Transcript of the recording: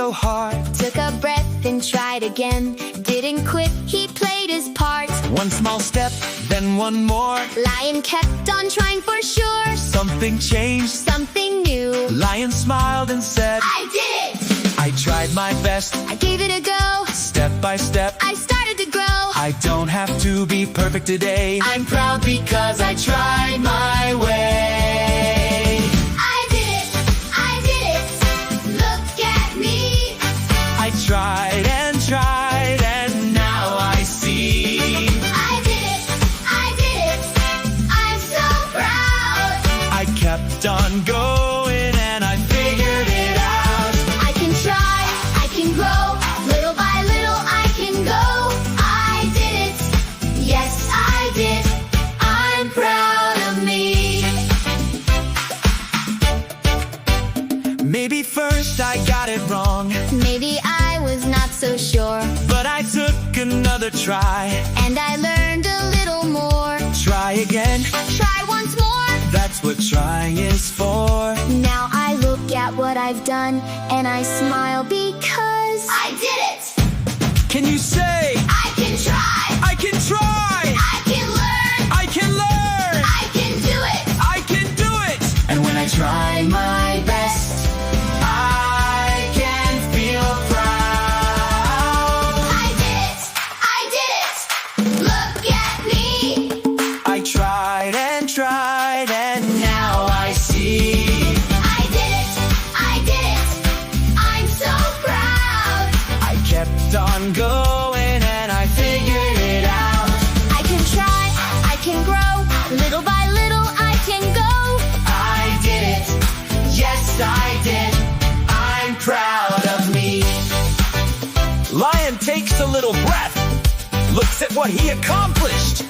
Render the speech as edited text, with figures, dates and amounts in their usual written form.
so hard. Took a breath and tried again. Didn't quit, he played his part. One small step, then one more. Lion kept on trying for sure. Something changed, Something new. Lion smiled and said, I did it! I tried my best, I gave it a go. step by step. I started to grow. I don't have to be perfect today. I'm proud because I tried my way. I did it! I did it! Look at me! I tried and tried and now I see. I did it! I did it! I'm so proud! I kept on going and I figured it out. I can try, I can grow. Little by little I can go. I did it! Yes, I did. I'm proud of me. Maybe first I got it wrong, Maybe I was not so sure, but I took another try. and I learned a little more. Try again, Try once more. that's what trying is for. Now I look at what I've done and I smile because I did it! Can you say, I can try! I can try, I can learn! I can learn, I can do it! I can do it. And when I try my best, I can feel proud. I did it! I did it! Look at me! I tried and now I see. I did it! I did it! I'm so proud! I kept on going and I figured it out. I can try, I can grow. Little by little I can go. I did it, yes I did. I'm proud of me. Lion takes a little breath, looks at what he accomplished.